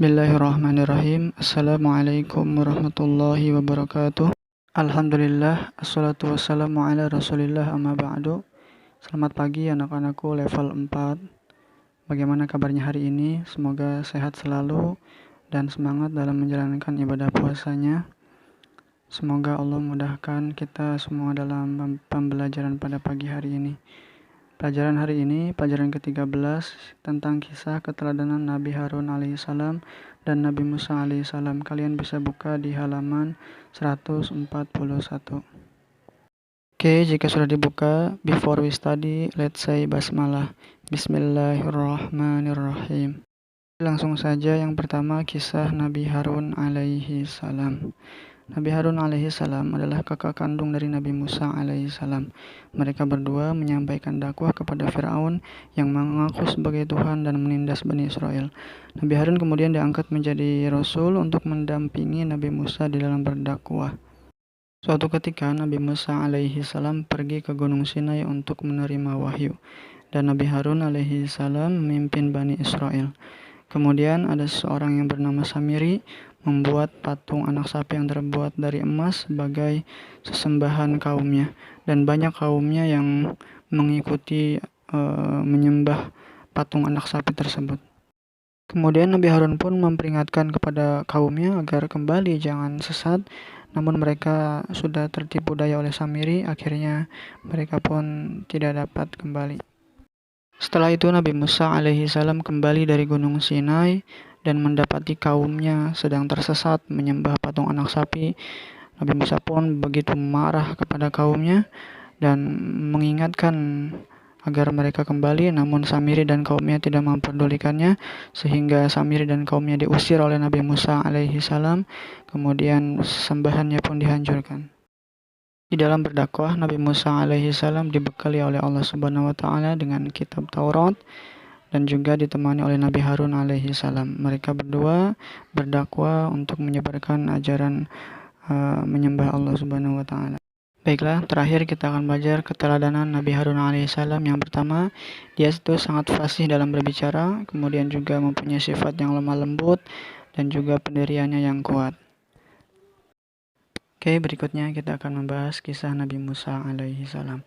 Bismillahirrahmanirrahim. Assalamualaikum warahmatullahi wabarakatuh. Alhamdulillah, assalatu wassalamu ala rasulillah amma ba'du. Selamat pagi anak-anakku level 4. Bagaimana kabarnya hari ini? Semoga sehat selalu dan semangat dalam menjalankan ibadah puasanya. Semoga Allah mudahkan kita semua dalam pembelajaran pada pagi hari ini. Pelajaran hari ini, pelajaran ke-13 tentang kisah keteladanan Nabi Harun alaihissalam dan Nabi Musa alaihissalam. Kalian bisa buka di halaman 141. Oke, jika sudah dibuka, before we study, let's say basmalah. Bismillahirrahmanirrahim. Langsung saja yang pertama kisah Nabi Harun alaihissalam. Nabi Harun alaihissalam adalah kakak kandung dari Nabi Musa alaihissalam. Mereka berdua menyampaikan dakwah kepada Firaun yang mengaku sebagai Tuhan dan menindas Bani Israel. Nabi Harun kemudian diangkat menjadi Rasul untuk mendampingi Nabi Musa di dalam berdakwah. Suatu ketika Nabi Musa alaihissalam pergi ke Gunung Sinai untuk menerima wahyu, dan Nabi Harun alaihissalam memimpin Bani Israel. Kemudian ada seseorang yang bernama Samiri membuat patung anak sapi yang terbuat dari emas sebagai sesembahan kaumnya, dan banyak kaumnya yang mengikuti menyembah patung anak sapi tersebut. Kemudian Nabi Harun pun memperingatkan kepada kaumnya agar kembali jangan sesat, namun mereka sudah tertipu daya oleh Samiri, akhirnya mereka pun tidak dapat kembali. Setelah itu Nabi Musa alaihissalam kembali dari Gunung Sinai dan mendapati kaumnya sedang tersesat menyembah patung anak sapi. Nabi Musa pun begitu marah kepada kaumnya dan mengingatkan agar mereka kembali, namun Samiri dan kaumnya tidak memperdulikannya, sehingga Samiri dan kaumnya diusir oleh Nabi Musa alaihissalam. Kemudian sembahannya pun dihancurkan. Di dalam berdakwah, Nabi Musa alaihissalam dibekali oleh Allah Subhanahu wa Ta'ala dengan kitab Taurat dan juga ditemani oleh Nabi Harun alaihissalam. Mereka berdua berdakwah untuk menyebarkan ajaran menyembah Allah Subhanahu wa Ta'ala. Baiklah, terakhir kita akan belajar keteladanan Nabi Harun alaihissalam. Yang pertama, dia itu sangat fasih dalam berbicara, kemudian juga mempunyai sifat yang lemah lembut dan juga pendiriannya yang kuat. Oke, berikutnya kita akan membahas kisah Nabi Musa alaihissalam.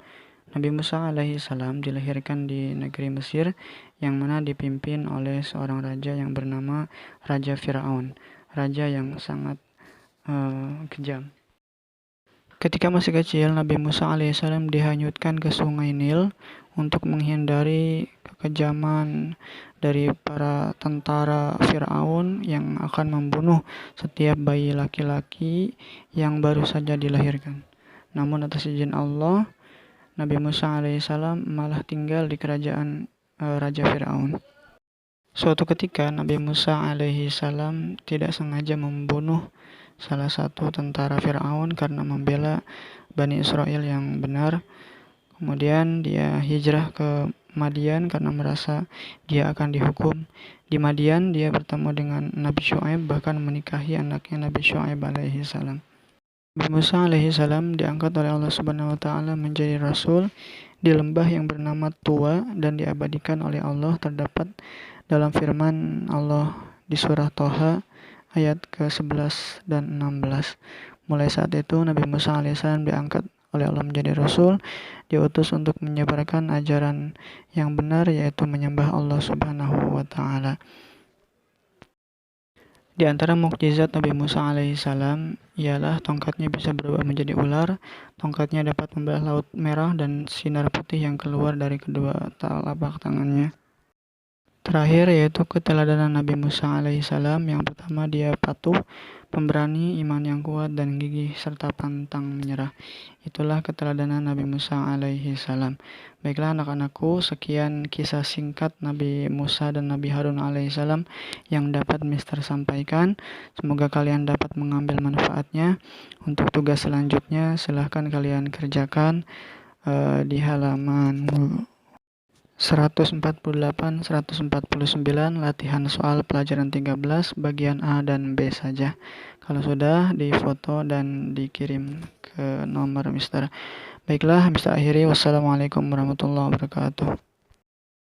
Nabi Musa alaihissalam dilahirkan di negeri Mesir yang mana dipimpin oleh seorang raja yang bernama Raja Firaun, raja yang sangat kejam. Ketika masih kecil, Nabi Musa alaihissalam dihanyutkan ke sungai Nil untuk menghindari kekejaman dari para tentara Firaun yang akan membunuh setiap bayi laki-laki yang baru saja dilahirkan. Namun atas izin Allah, Nabi Musa alaihissalam malah tinggal di kerajaan Raja Firaun. Suatu ketika Nabi Musa alaihissalam tidak sengaja membunuh salah satu tentara Firaun karena membela Bani Israel yang benar. Kemudian dia hijrah ke Madian karena merasa dia akan dihukum. Di Madian dia bertemu dengan Nabi Syu'aib, bahkan menikahi anaknya Nabi Syu'aib alaihissalam. Nabi Musa alaihissalam diangkat oleh Allah Subhanahu wa Ta'ala menjadi Rasul di lembah yang bernama Tuwa dan diabadikan oleh Allah, terdapat dalam firman Allah di surah Toha ayat ke-11 dan 16. Mulai saat itu Nabi Musa alaihissalam diangkat oleh Allah menjadi Rasul, diutus untuk menyebarkan ajaran yang benar, yaitu menyembah Allah Subhanahu wa Ta'ala. Di antara mukjizat Nabi Musa alaihissalam ialah tongkatnya bisa berubah menjadi ular, tongkatnya dapat membelah laut merah dan sinar putih yang keluar dari kedua telapak tangannya. Terakhir yaitu keteladanan Nabi Musa alaihissalam. Yang pertama, dia patuh, pemberani, iman yang kuat, dan gigih serta pantang menyerah. Itulah keteladanan Nabi Musa alaihissalam. Baiklah anak-anakku, sekian kisah singkat Nabi Musa dan Nabi Harun alaihissalam yang dapat Mister sampaikan. Semoga kalian dapat mengambil manfaatnya. Untuk tugas selanjutnya silahkan kalian kerjakan di halaman 148, 149 latihan soal pelajaran 13 bagian A dan B saja. Kalau sudah, difoto dan dikirim ke nomor Mister. Baiklah, Mister akhiri. Wassalamualaikum warahmatullahi wabarakatuh.